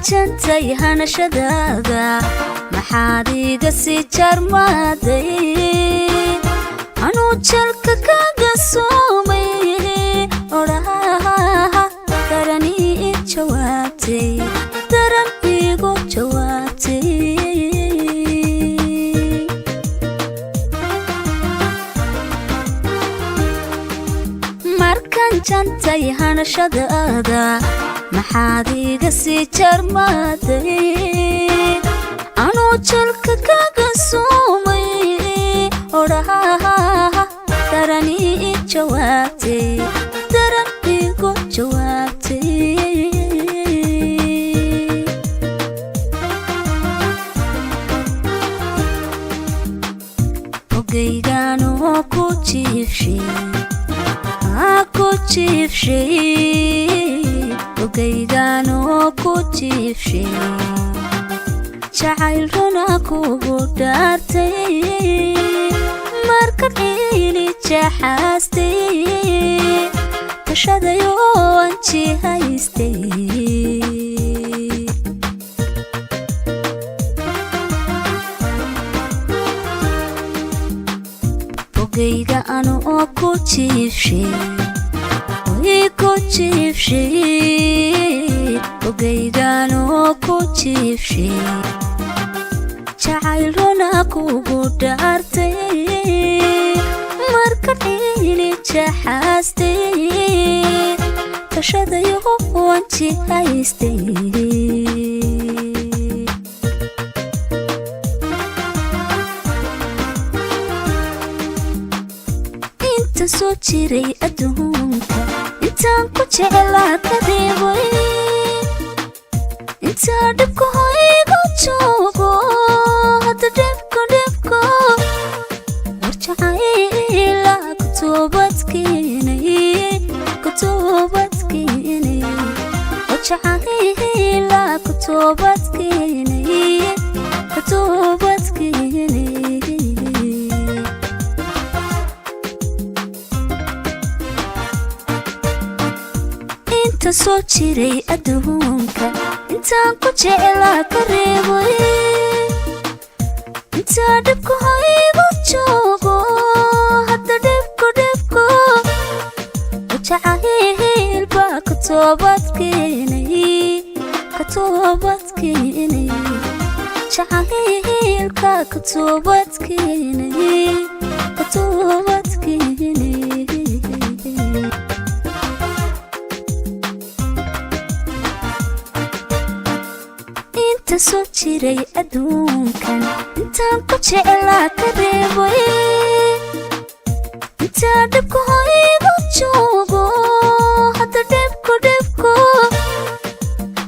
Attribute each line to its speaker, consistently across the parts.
Speaker 1: jantay hanashadaada maxaad iga sii jarmaaday anuu jalka kaga soomay odhaha daran ii jawaabtay daran igu jawaabtay markaan jantay hanashadaada maxaad iga sii jarmaaday anuu jalka kaga soomay odhaha daran ii jawaabtay daran igu jawaabtay ogaygaanoo ku jiifshay ogaygaanoo ku jiifshay jacayl runa kugu dhaartay markaad iili jaxaastay tashadayoo anji haystay ogayga anoo ku jiifshay ogaygaanoo ku jiifshay jacayl runa kugu dhaartay markaad iili jaxaastay tashadayoo anji haystay inta soo jiray adduunka intaan ku jeclaa ka reebay intaa dhibka hoygu joogo hadda dhibko warjacayla ku toobadkeenay warjacayla ku toobadkeenay inta soo jiray adduunka intaan ku jeclaa ka reebay intaa dhibka hoygu joogo hadda dhibko warjacaylba ka toobadkeenay jacaylka ka toobadkeenay inta soo jiray adduunkan intaan ku jeclaa ka reebay intaa dhibka hoygu joogo hadda dhibko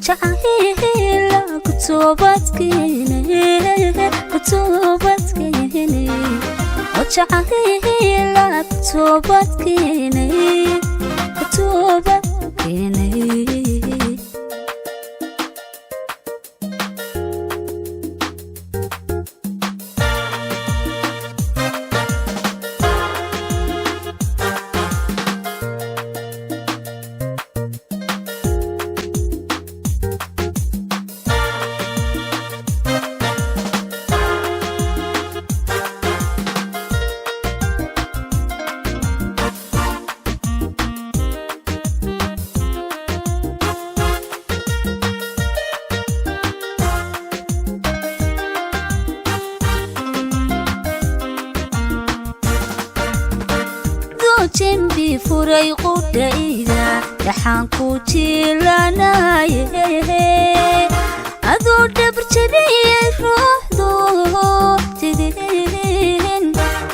Speaker 1: jacayla ku toobadkeenay jacayla ku toobadkeenay jembi furay qudhayda dhaxaan ku jiilanaye adoo dhabar jabiyey ruuxdu tidin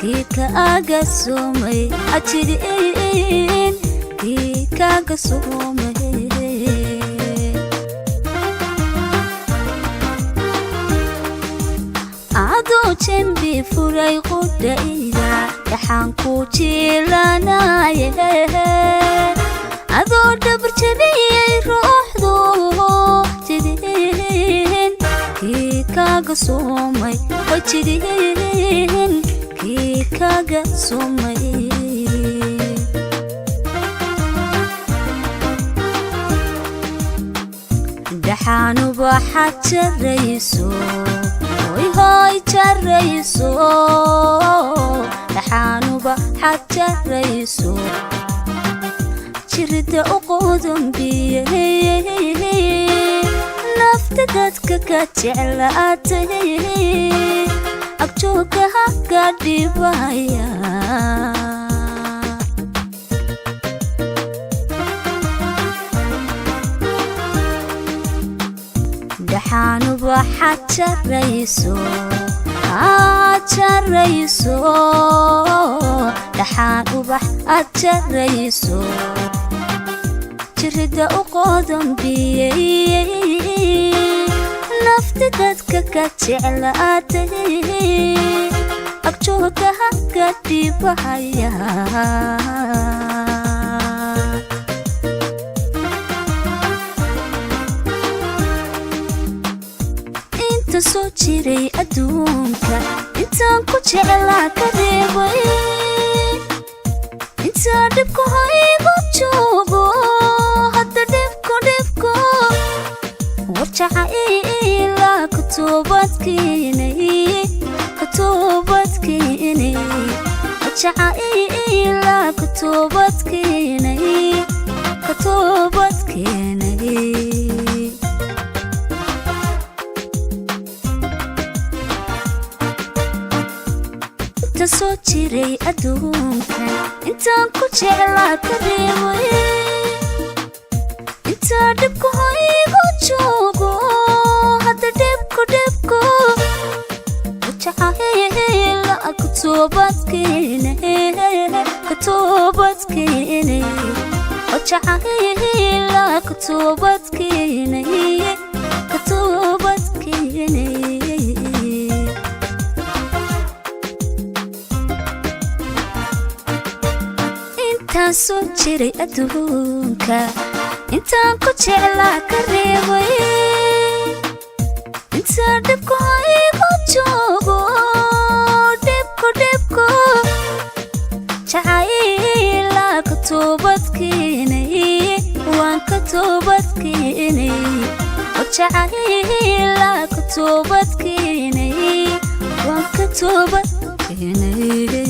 Speaker 1: kii kaaga soomay ajidin kii kaaga soomay adoo jembi furay qudhayda dhaxaan ku jiilanaye adoo dhabar jabiyey ruuxdu tidin kii kaaga soomay ajidin kii kaaga soomay dhaxaanu waxaad jarayso hoy hoy jarayso dhaxaanu waxaad jarayso jirida u qudunbiyey nafta dadka ka jeclaatay agjoogga ka dhibaya dhaxaanu waxaad jarayso jarayso dhaxaanu waxaad jarayso jirida u qudunbiyey nafta dadka ka jeclaatay agjoogga ka dhibaya inta soo jiray adduunka intaan ku jeclaa ka reebay inta dhibku haygu joogo hadda dhibku warjacayla ka toobadkeenay warjacayla ka toobadkeenay inta soo jiray adduunka intaan ku jeclaa ka reebay inta dhibku haygu joogo hadda dhibku warjacayla ka toobadkeenay warjacayla ka toobadkeenay intaan soo jiray adduunka intaan ku jeclaa ka reebay inta dhibku haygu joogo dhibku jacayla ka toobadkeenay waan ka toobadkeenay jacayla ka toobadkeenay waan ka toobadkeenay